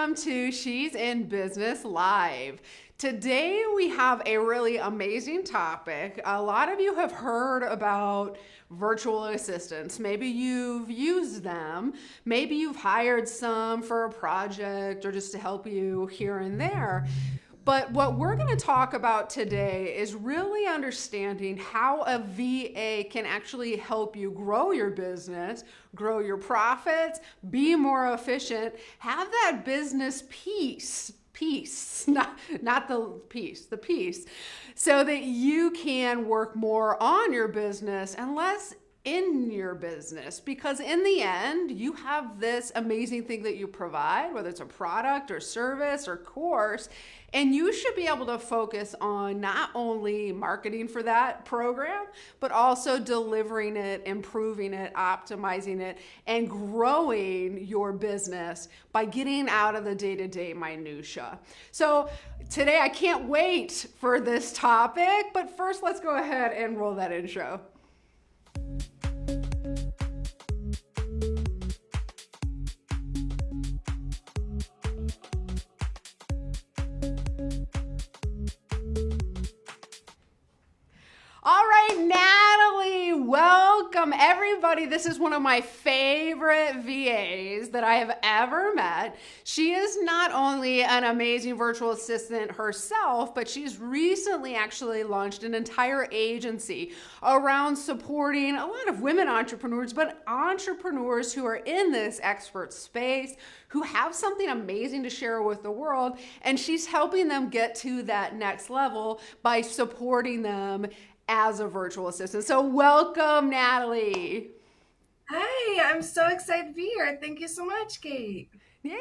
welcome to She's in Business Live. Today we have a really amazing topic. A lot of you have heard about virtual assistants. Maybe you've used them. Maybe you've hired some for a project or just to help you here and there. But what we're going to talk about today is really understanding how a VA can actually help you grow your business, grow your profits, be more efficient, have that business peace, not the peace, so that you can work more on your business and less in your business, because in the end you have this amazing thing that you provide, whether it's a product or service or course, and you should be able to focus on not only marketing for that program, but also delivering it, improving it, optimizing it, and growing your business by getting out of the day-to-day minutia. So today I can't wait for this topic, but first let's go ahead and roll that intro. All right, Natalie, welcome everybody. This is one of my favorite VAs that I have ever met. She is not only an amazing virtual assistant herself, but she's recently actually launched an entire agency around supporting a lot of women entrepreneurs, but entrepreneurs who are in this expert space, who have something amazing to share with the world, and she's helping them get to that next level by supporting them as a virtual assistant. So welcome, Natalie. Hi, I'm so excited to be here. Thank you so much, Kate. Yay.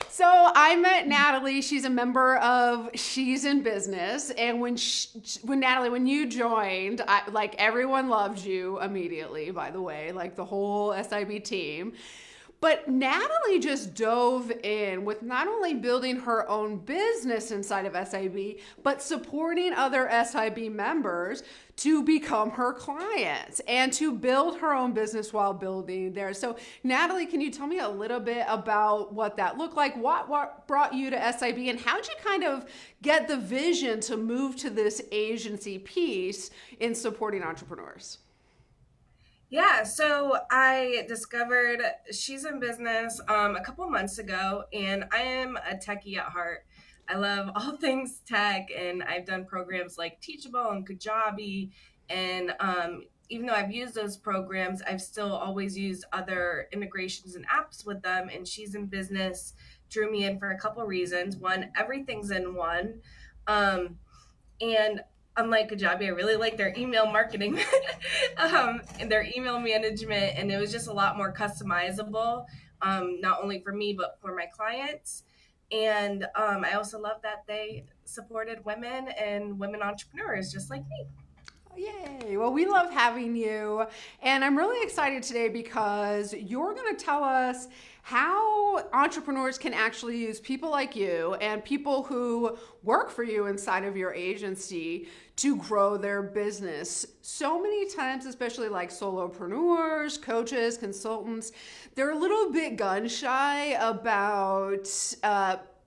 So I met Natalie. She's a member of She's in Business. And when Natalie, when you joined, like everyone loved you immediately, by the way, like the whole SIB team. But Natalie just dove in with not only building her own business inside of SIB, but supporting other SIB members to become her clients and to build her own business while building theirs. So Natalie, can you tell me a little bit about what that looked like? What brought you to SIB, and how'd you kind of get the vision to move to this agency piece in supporting entrepreneurs? Yeah, so I discovered She's in Business a couple months ago, and I am a techie at heart. I love all things tech, and I've done programs like Teachable and Kajabi. And even though I've used those programs, I've still always used other integrations and apps with them. And She's in Business drew me in for a couple reasons. One, everything's in one. Um, And unlike Kajabi, I really like their email marketing and their email management. And it was just a lot more customizable, not only for me, but for my clients. And I also love that they supported women and women entrepreneurs just like me. Yay. Well, we love having you. And I'm really excited today because you're going to tell us how entrepreneurs can actually use people like you and people who work for you inside of your agency to grow their business. So many times, especially like solopreneurs, coaches, consultants, they're a little bit gun shy about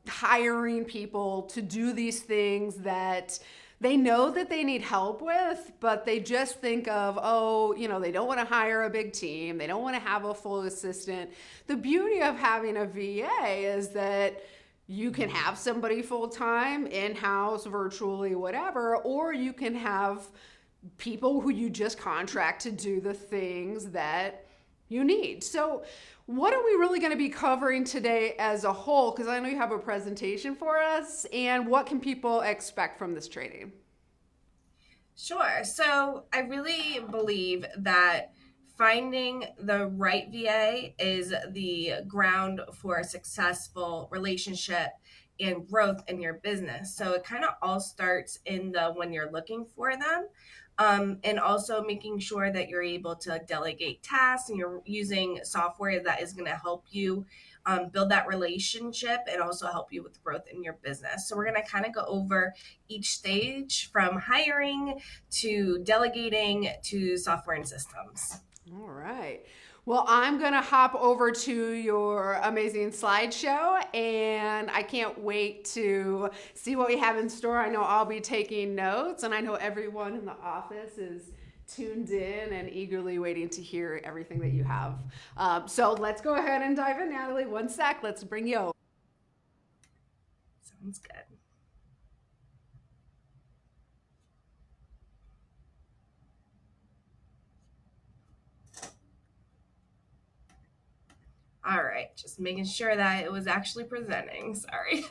hiring people to do these things that they know that they need help with, but they just think of, oh, they don't want to hire a big team. They don't want to have a full assistant. The beauty of having a VA is that you can have somebody full-time, in-house, virtually, whatever, or you can have people who you just contract to do the things that you need. So what are we really going to be covering today as a whole? Because I know you have a presentation for us. And what can people expect from this training? Sure. So I really believe that finding the right VA is the ground for a successful relationship and growth in your business. So it kind of all starts in the when you're looking for them. And also making sure that you're able to delegate tasks and you're using software that is going to help you build that relationship and also help you with growth in your business. So we're going to kind of go over each stage from hiring to delegating to software and systems. All right. Well, I'm going to hop over to your amazing slideshow, and I can't wait to see what we have in store. I know I'll be taking notes, and I know everyone in the office is tuned in and eagerly waiting to hear everything that you have. So let's go ahead and dive in, Natalie. One sec. Let's bring you over. Sounds good. All right, just making sure that it was actually presenting. Sorry.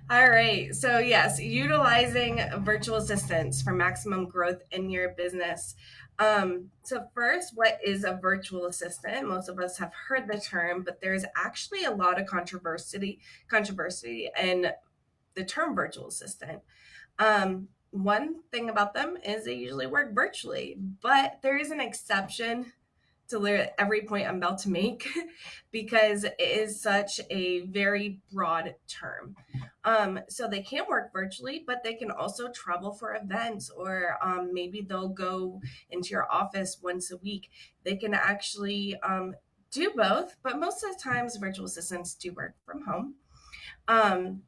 All right, so yes, utilizing virtual assistants for maximum growth in your business. So first, what is a virtual assistant? Most of us have heard the term, but there's actually a lot of controversy in the term virtual assistant. One thing about them is they usually work virtually, but there is an exception to every point I'm about to make because it is such a very broad term. So they can work virtually, but they can also travel for events, or maybe they'll go into your office once a week. They can actually do both, but most of the times virtual assistants do work from home. Um,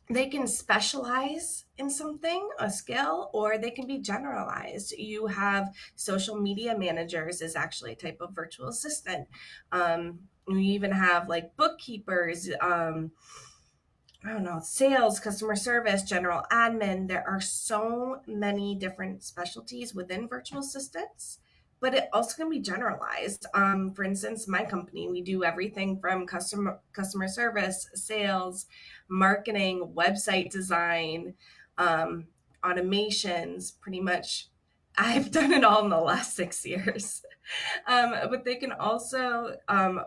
they can specialize in something, a skill, or they can be generalized. You have social media managers is actually a type of virtual assistant. We even have like bookkeepers, I don't know, sales, customer service, general admin. There are so many different specialties within virtual assistants, but it also can be generalized. For instance, my company, we do everything from customer service, sales, marketing, website design, um, automations. Pretty much, I've done it all in the last 6 years. But they can also,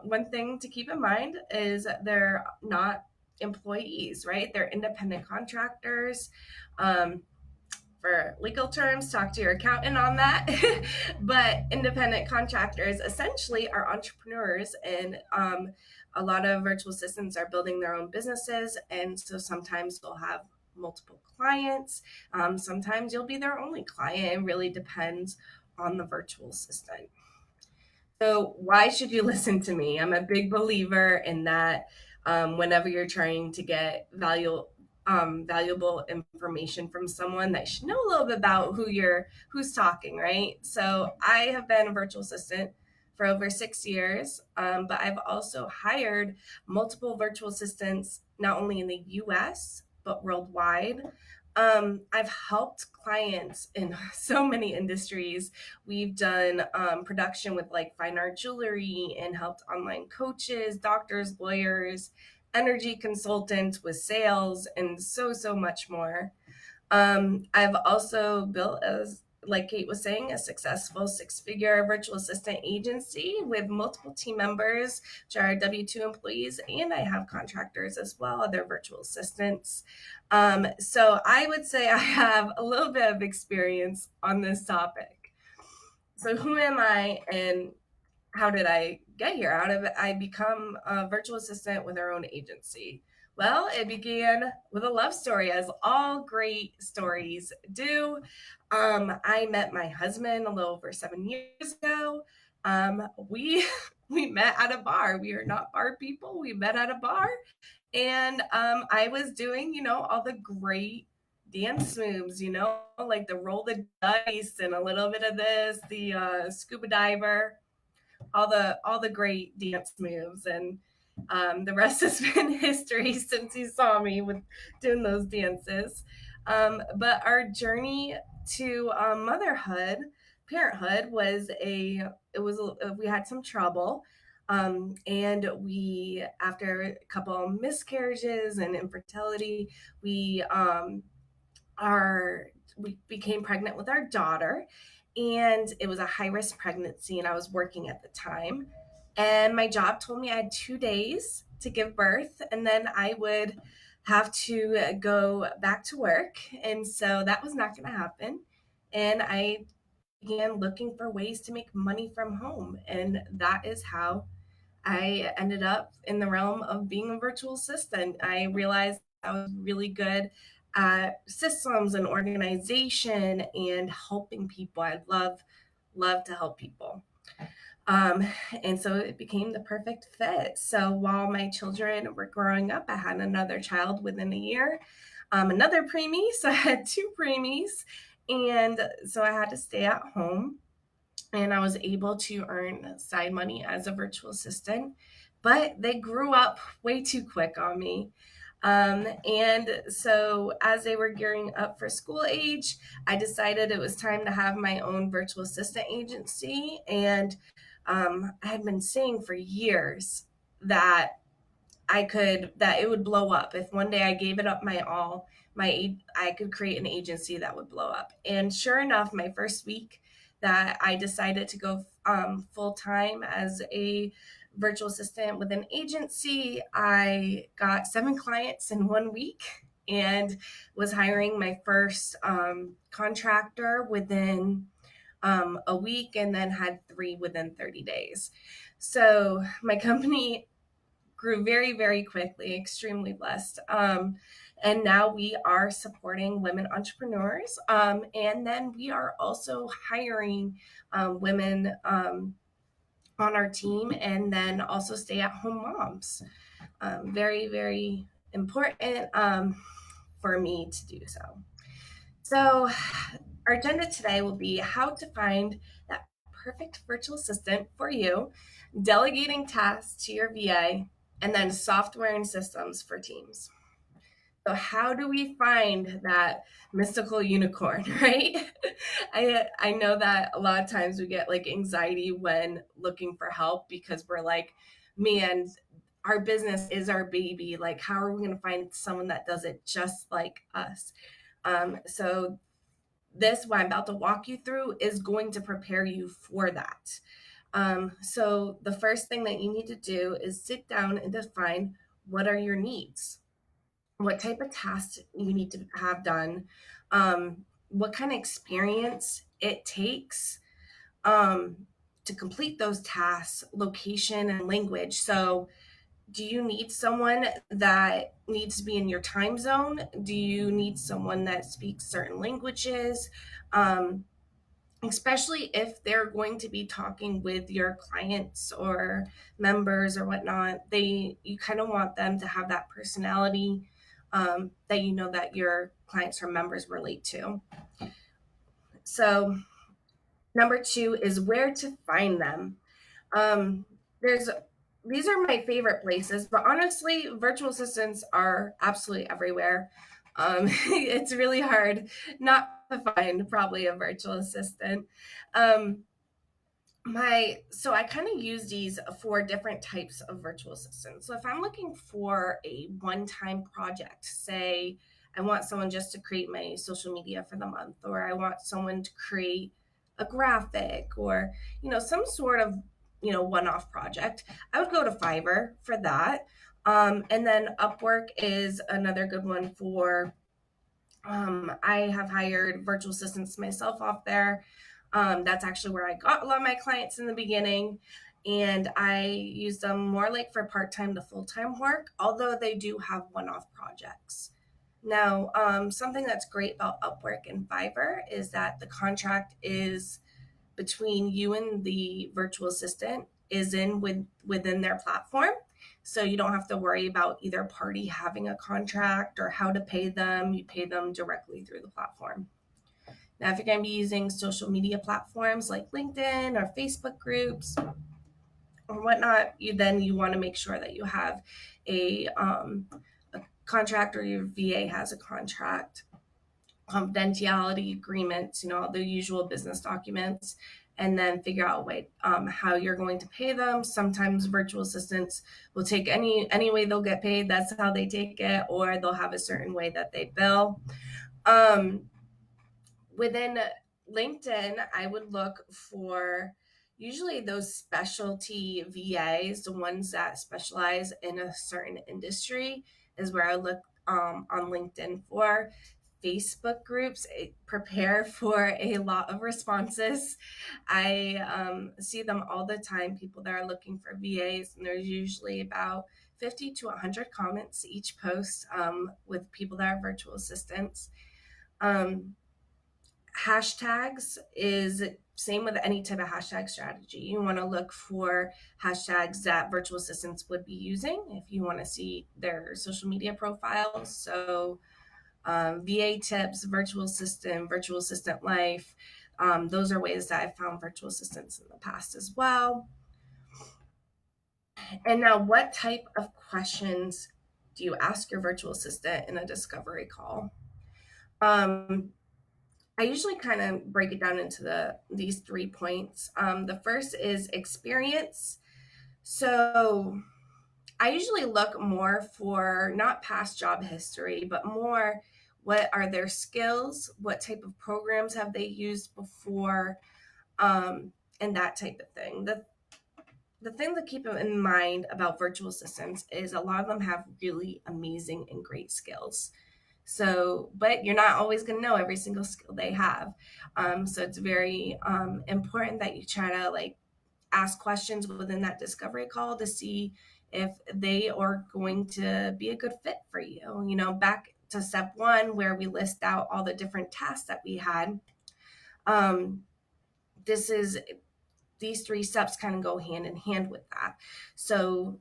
one thing to keep in mind is they're not employees, right? They're independent contractors. Um, for legal terms, talk to your accountant on that. But independent contractors essentially are entrepreneurs, and a lot of virtual assistants are building their own businesses. And so sometimes they'll have multiple clients. Sometimes you'll be their only client. It really depends on the virtual assistant. So, why should you listen to me? I'm a big believer in that. Whenever you're trying to get valuable information from someone, that you should know a little bit about who's talking, right? So, I have been a virtual assistant for over 6 years, but I've also hired multiple virtual assistants, not only in the U.S. but worldwide. I've helped clients in so many industries. We've done production with like fine art jewelry, and helped online coaches, doctors, lawyers, energy consultants with sales, and so much more. I've also built, as like Kate was saying, a successful six-figure virtual assistant agency with multiple team members, which are W-2 employees, and I have contractors as well, other virtual assistants. So I would say I have a little bit of experience on this topic. So who am I, and how did I get here? How did I become a virtual assistant with our own agency? Well, it began with a love story, as all great stories do. I met my husband a little over 7 years ago. We we met at a bar. We are not bar people. We met at a bar, and I was doing, all the great dance moves, like the roll the dice and a little bit of this, the scuba diver, all the great dance moves, and the rest has been history since you saw me with doing those dances. But our journey to motherhood, parenthood, we had some trouble. And we, after a couple of miscarriages and infertility, we our we became pregnant with our daughter, and it was a high risk pregnancy, and I was working at the time, and my job told me I had 2 days to give birth, and then I would have to go back to work. And so that was not going to happen, and I began looking for ways to make money from home, and that is how I ended up in the realm of being a virtual assistant. I realized I was really good at systems and organization and helping people. I love to help people. Um, and so it became the perfect fit. So while my children were growing up, I had another child within a year, another preemie. So I had two preemies. And so I had to stay at home, and I was able to earn side money as a virtual assistant. But they grew up way too quick on me. And so, as they were gearing up for school age, I decided it was time to have my own virtual assistant agency. And I had been saying for years that that it would blow up if one day I gave it up my all. I could create an agency that would blow up. And sure enough, my first week that I decided to go full time as a virtual assistant with an agency, I got 7 clients in 1 week and was hiring my first contractor within a week, and then had 3 within 30 days. So my company grew very, very quickly, extremely blessed. And now we are supporting women entrepreneurs. And then we are also hiring women on our team, and then also stay at home moms. Very, very important for me to do so. So, our agenda today will be how to find that perfect virtual assistant for you, delegating tasks to your VA, and then software and systems for teams. So how do we find that mystical unicorn, right? I know that a lot of times we get like anxiety when looking for help, because we're like, man, our business is our baby. Like, how are we going to find someone that does it just like us? So this, what I'm about to walk you through, is going to prepare you for that. So the first thing that you need to do is sit down and define what are your needs, what type of tasks you need to have done, what kind of experience it takes um, to complete those tasks, location and language. So do you need someone that needs to be in your time zone? Do you need someone that speaks certain languages? Um, Especially if they're going to be talking with your clients or members or whatnot, you kind of want them to have that personality that you know that your clients or members relate to. So number 2 is where to find them. There's These are my favorite places, but honestly, virtual assistants are absolutely everywhere. It's really hard not to find probably a virtual assistant. Um, I kind of use these for different types of virtual assistants. So if I'm looking for a one-time project, say I want someone just to create my social media for the month, or I want someone to create a graphic, or some sort of one-off project, I would go to Fiverr for that. And then Upwork is another good one for I have hired virtual assistants myself off there. That's actually where I got a lot of my clients in the beginning. And I use them more like for part time to full time work, although they do have one off projects. Now, something that's great about Upwork and Fiverr is that the contract is between you and the virtual assistant, is within their platform. So you don't have to worry about either party having a contract or how to pay them. You pay them directly through the platform. Now, if you're going to be using social media platforms like LinkedIn or Facebook groups or whatnot, you want to make sure that you have a contract, or your VA has a contract, confidentiality agreements, all the usual business documents, and then figure out a way how you're going to pay them. Sometimes virtual assistants will take any way they'll get paid. That's how they take it, or they'll have a certain way that they bill. Um, Within LinkedIn, I would look for usually those specialty VAs, the ones that specialize in a certain industry, is where I look on LinkedIn for. Facebook groups prepare for a lot of responses. I see them all the time, people that are looking for VAs, and there's usually about 50 to 100 comments each post with people that are virtual assistants. Um, Hashtags is same with any type of hashtag strategy. You want to look for hashtags that virtual assistants would be using if you want to see their social media profiles. So VA tips, virtual assistant life. Those are ways that I've found virtual assistants in the past as well. And now, what type of questions do you ask your virtual assistant in a discovery call? Um, I usually kind of break it down into these 3 points. The first is experience. So I usually look more for not past job history, but more what are their skills, what type of programs have they used before, and that type of thing. The thing to keep in mind about virtual assistants is a lot of them have really amazing and great skills. So, but you're not always going to know every single skill they have. So it's very important that you try to like ask questions within that discovery call to see if they are going to be a good fit for you. You know, back to step one where we list out all the different tasks that we had. Um, this is these 3 steps kind of go hand in hand with that. So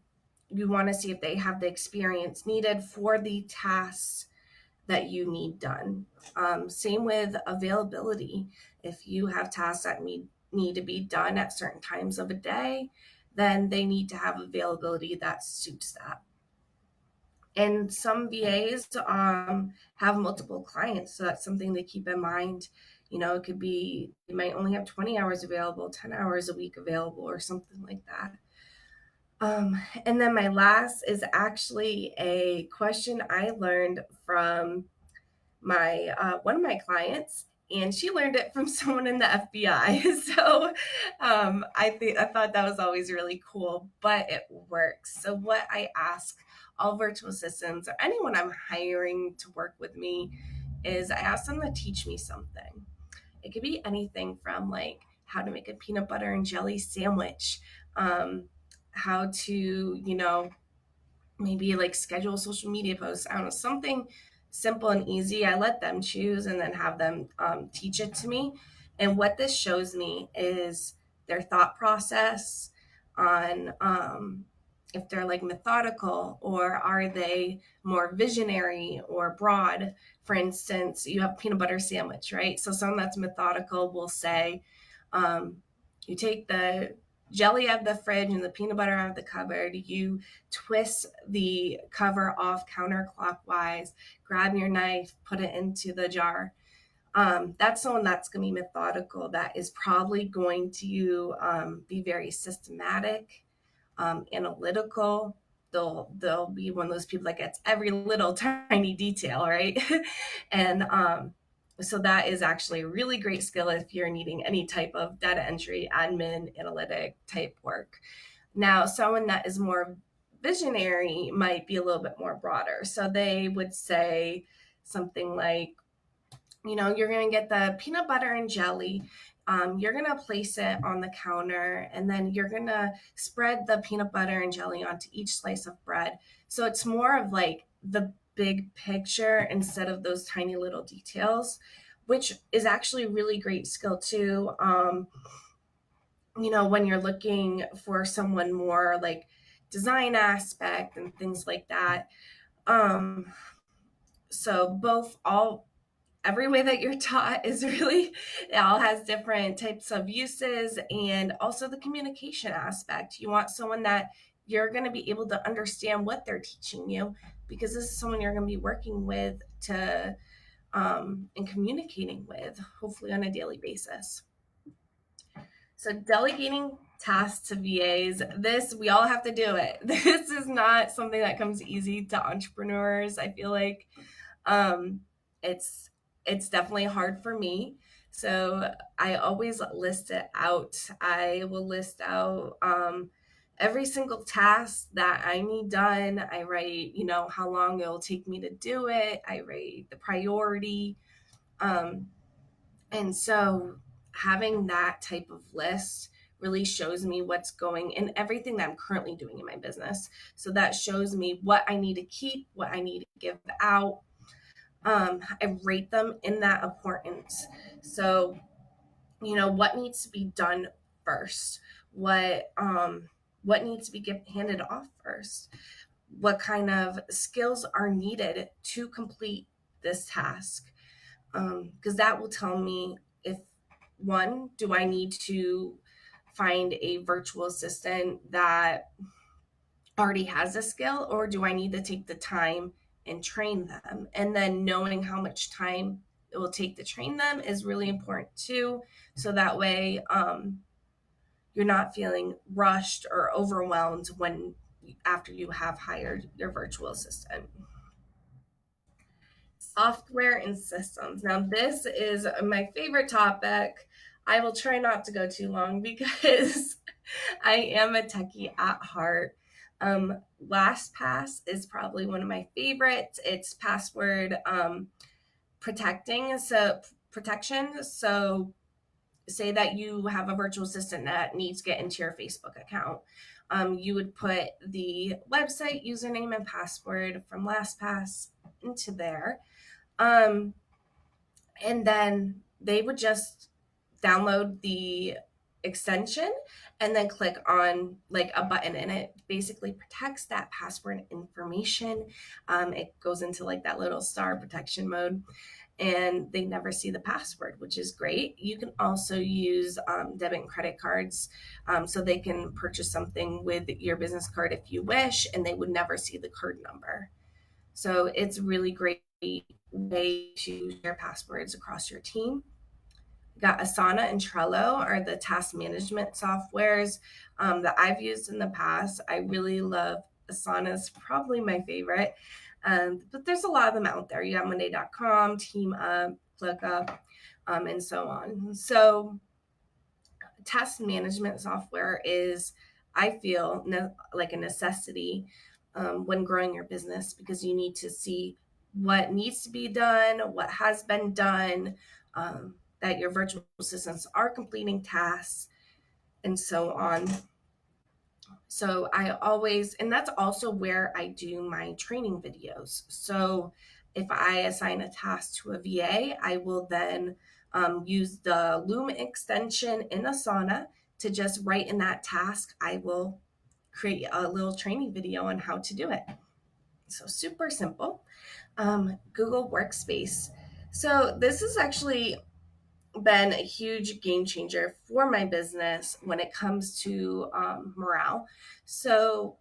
you want to see if they have the experience needed for the tasks that you need done. Same with availability. If you have tasks that need to be done at certain times of a day, then they need to have availability that suits that. And some VAs have multiple clients, so that's something to keep in mind. You know, it could be you might only have 20 hours available, 10 hours a week available, or something like that. And then my last is actually a question I learned from my one of my clients, and she learned it from someone in the FBI. So I thought that was always really cool, but it works. So what I ask all virtual assistants or anyone I'm hiring to work with me is I ask them to teach me something. It could be anything from like how to make a peanut butter and jelly sandwich, um, how to, you know, maybe like schedule social media posts. I don't know, something simple and easy. I let them choose and then have them teach it to me. And what this shows me is their thought process on if they're like methodical or are they more visionary or broad. For instance, you have a peanut butter sandwich, right? So someone that's methodical will say, um, you take the jelly out of the fridge and the peanut butter out of the cupboard. You twist the cover off counterclockwise, grab your knife, put it into the jar. That's someone that's going to be methodical, that is probably going to be very systematic, analytical. They'll be one of those people that gets every little tiny detail, right? And so that is actually a really great skill if you're needing any type of data entry, admin, analytic type work. Now, someone that is more visionary might be a little bit more broader. So they would say something like, you know, you're going to get the peanut butter and jelly. You're going to place it on the counter and then you're going to spread the peanut butter and jelly onto each slice of bread. So it's more of like the big picture instead of those tiny little details, which is actually a really great skill too. You know, when you're looking for someone more like design aspect and things like that. Um, so both all every way that you're taught is really, it all has different types of uses, and also the communication aspect. You want someone that you're going to be able to understand what they're teaching you, because this is someone you're going to be working with to and communicating with, hopefully on a daily basis. So delegating tasks to VAs, this we all have to do it. This is not something that comes easy to entrepreneurs. I feel like um, it's it's definitely hard for me. So I always list it out. I will list out every single task that I need done. I write, you know, how long it will take me to do it. I write the priority. Um, and so having that type of list really shows me what's going in everything that I'm currently doing in my business. So that shows me what I need to keep, what I need to give out, I rate them in that importance. So, what needs to be done first? What needs to be handed off first? What kind of skills are needed to complete this task? Because that will tell me if, one, do I need to find a virtual assistant that already has a skill, or do I need to take the time and train them? And then knowing how much time it will take to train them is really important too. So that way, you're not feeling rushed or overwhelmed when after you have hired your virtual assistant. Software and systems. Now, this is my favorite topic. I will try not to go too long because I am a techie at heart. LastPass is probably one of my favorites. It's password protection. So, say that you have a virtual assistant that needs to get into your Facebook account. You would put the website username and password from LastPass into there. Um, and then they would just download the extension and then click on like a button, and it basically protects that password information. It goes into like that little star protection mode, and they never see the password, which is great. You can also use debit and credit cards, so they can purchase something with your business card if you wish, and they would never see the card number. So it's really great way to share passwords across your team. We got Asana and Trello are the task management softwares that I've used in the past. I really love Asana, is probably my favorite. But there's a lot of them out there. You have Monday.com, TeamUp, ClickUp, and so on. So task management software is, I feel, like a necessity when growing your business, because you need to see what needs to be done, what has been done, that your virtual assistants are completing tasks, and so on. So I always, and that's also where I do my training videos. So if I assign a task to a VA, I will then use the Loom extension in Asana to just write in that task. I will create a little training video on how to do it. So super simple. Google Workspace. So this has actually been a huge game changer for my business when it comes to morale. So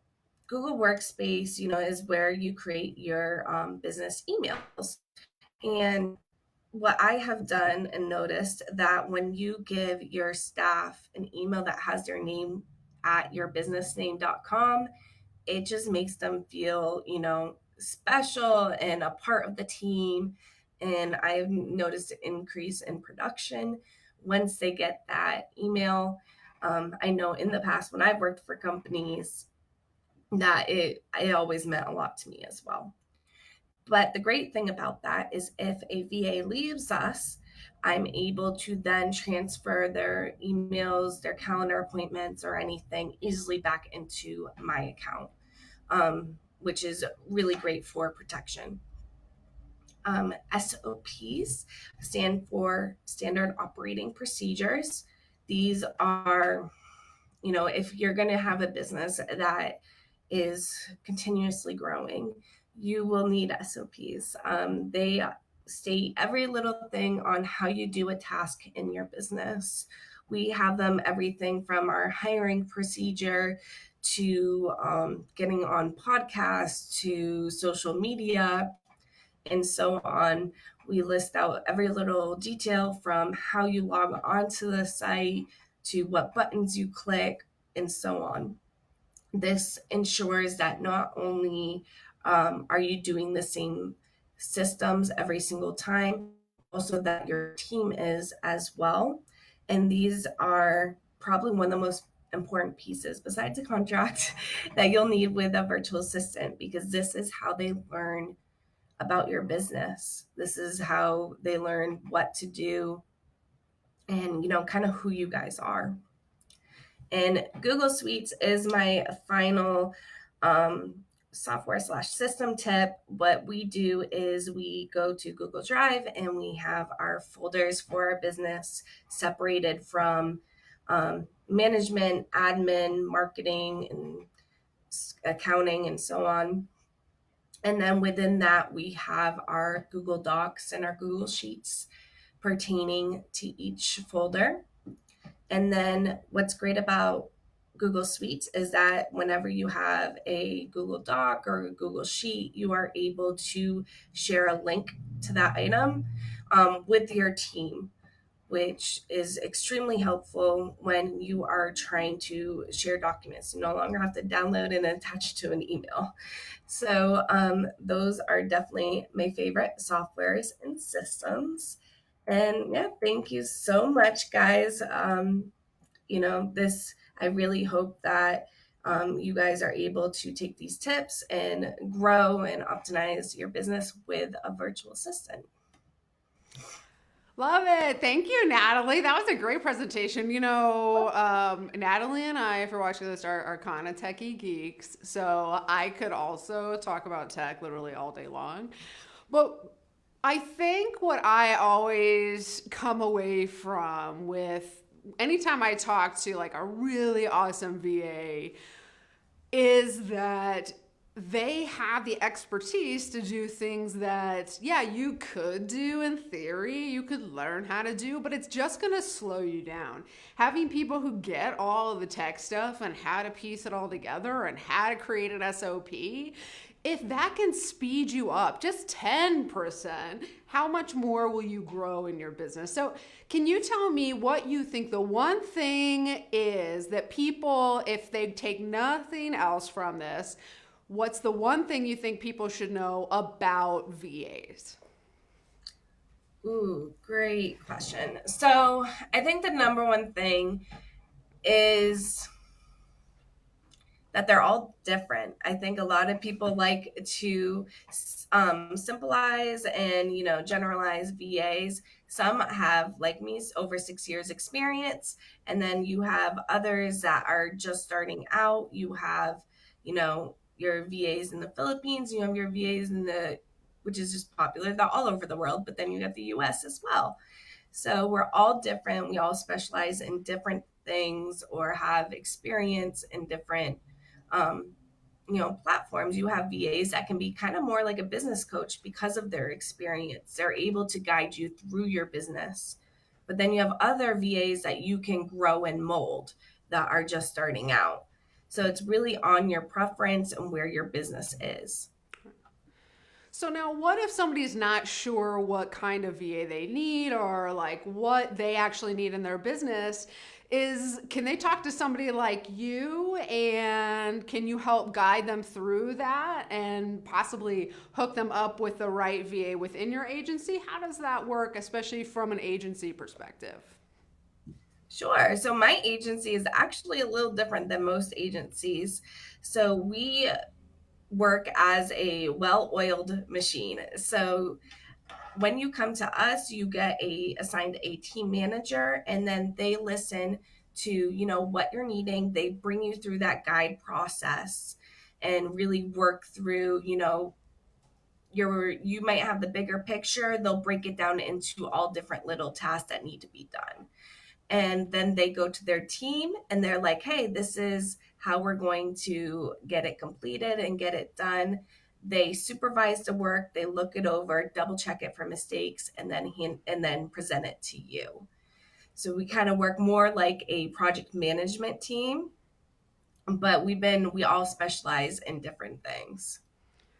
Google Workspace, is where you create your business emails. And what I have done and noticed that when you give your staff an email that has their name at yourbusinessname.com, it just makes them feel, special and a part of the team. And I've noticed an increase in production once they get that email. I know in the past when I've worked for companies that it always meant a lot to me as well. But the great thing about that is if a VA leaves us, I'm able to then transfer their emails, their calendar appointments, or anything easily back into my account, which is really great for protection. SOPs stand for Standard Operating Procedures. These are, if you're going to have a business that is continuously growing, you will need SOPs. They state every little thing on how you do a task in your business. We have them everything from our hiring procedure to getting on podcasts to social media and so on. We list out every little detail from how you log onto the site to what buttons you click and so on. This ensures that not only are you doing the same systems every single time, also that your team is as well. And these are probably one of the most important pieces besides a contract that you'll need with a virtual assistant, because this is how they learn about your business. This is how they learn what to do and, kind of who you guys are. And Google Suites is my final software slash system tip, what we do is we go to Google Drive and we have our folders for our business separated from management, admin, marketing, and accounting, and so on. And then within that, we have our Google Docs and our Google Sheets pertaining to each folder. And then what's great about Google Suites is that whenever you have a Google Doc or a Google Sheet, you are able to share a link to that item with your team, which is extremely helpful when you are trying to share documents. You no longer have to download and attach to an email. So those are definitely my favorite softwares and systems. And yeah, thank you so much, guys. This, I really hope that you guys are able to take these tips and grow and optimize your business with a virtual assistant. Love it. Thank you, Natalie. That was a great presentation. Natalie and I, if you're watching this, are kind of techie geeks. So I could also talk about tech literally all day long. But I think what I always come away from with anytime I talk to like a really awesome VA is that they have the expertise to do things that, yeah, you could do in theory, you could learn how to do, but it's just gonna slow you down. Having people who get all of the tech stuff and how to piece it all together and how to create an SOP, if that can speed you up just 10%, how much more will you grow in your business? So, can you tell me what you think the one thing is that people, if they take nothing else from this, what's the one thing you think people should know about VAs? Ooh, great question. So I think the number one thing is that they're all different. I think a lot of people like to simplize and generalize VAs. Some have, like me, over 6 years experience, and then you have others that are just starting out. You have, your VAs in the Philippines. You have your VAs which is just popular, they're all over the world. But then you got the U.S. as well. So we're all different. We all specialize in different things or have experience in different platforms. You have VAs that can be kind of more like a business coach because of their experience. They're able to guide you through your business. But then you have other VAs that you can grow and mold that are just starting out. So it's really on your preference and where your business is. So now what if somebody's not sure what kind of VA they need or like what they actually need in their business? Can they talk to somebody like you and can you help guide them through that and possibly hook them up with the right VA within your agency? How does that work, especially from an agency perspective? Sure. So my agency is actually a little different than most agencies. So we work as a well-oiled machine. So when you come to us, you get assigned a team manager, and then they listen to what you're needing. They bring you through that guide process and really work through you might have the bigger picture. They'll break it down into all different little tasks that need to be done, and then they go to their team and they're like, hey, this is how we're going to get it completed and get it done. They supervise the work, they look it over, double check it for mistakes, and then present it to you. So we kind of work more like a project management team, but we all specialize in different things.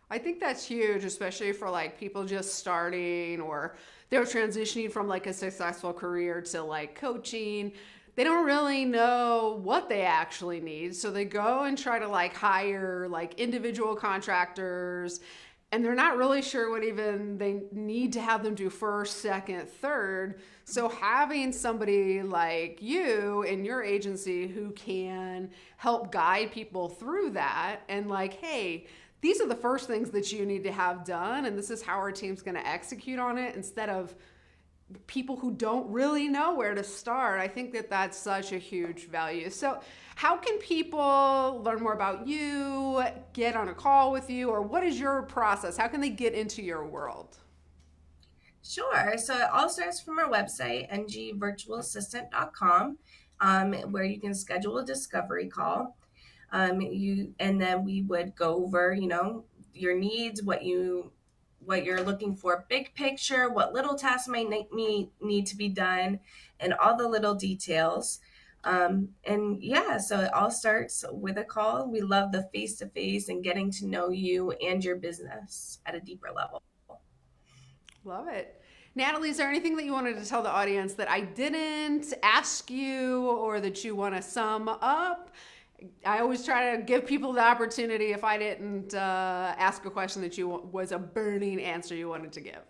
I think that's huge, especially for like people just starting or they're transitioning from like a successful career to like coaching. They don't really know what they actually need. So they go and try to like hire like individual contractors and they're not really sure what even they need to have them do first, second, third. So having somebody like you in your agency who can help guide people through that and like, hey, these are the first things that you need to have done and this is how our team's going to execute on it instead of people who don't really know where to start. I think that that's such a huge value. So how can people learn more about you, get on a call with you, or what is your process? How can they get into your world? Sure. So it all starts from our website, ngvirtualassistant.com, where you can schedule a discovery call. And then we would go over, your needs, what you're looking for, big picture, what little tasks might need to be done, and all the little details. And yeah, so it all starts with a call. We love the face to face and getting to know you and your business at a deeper level. Love it. Natalie, is there anything that you wanted to tell the audience that I didn't ask you or that you want to sum up? I always try to give people the opportunity if I didn't ask a question that was a burning answer you wanted to give.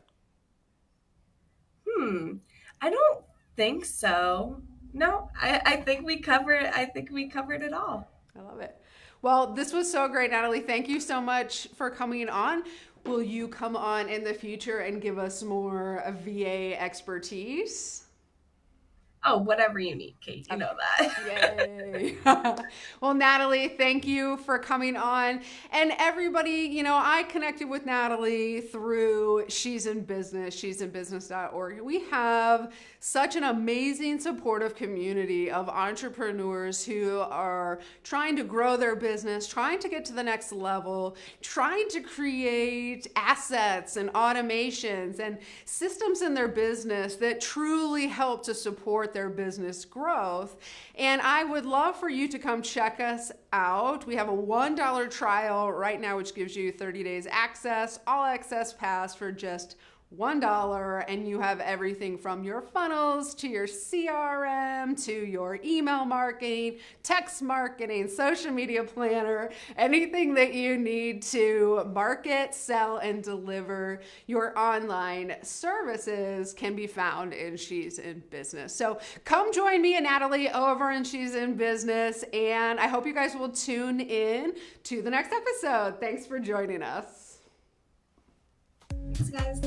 I don't think so. No, I think we covered. I think we covered it all. I love it. Well, this was so great, Natalie. Thank you so much for coming on. Will you come on in the future and give us more VA expertise? Oh, whatever you need, Kate. You know that. Yay. Well, Natalie, thank you for coming on. And everybody, I connected with Natalie through She's in Business, she'sinbusiness.org. We have such an amazing supportive community of entrepreneurs who are trying to grow their business, trying to get to the next level, trying to create assets and automations and systems in their business that truly help to support their business growth. And I would love for you to come check us out. We have a $1 trial right now, which gives you 30 days access, all access pass for just $1, and you have everything from your funnels to your CRM to your email marketing, text marketing, social media planner, anything that you need to market, sell, and deliver your online services can be found in She's in Business. So come join me and Natalie over in She's in Business, and I hope you guys will tune in to the next episode. Thanks for joining us. Thanks, guys.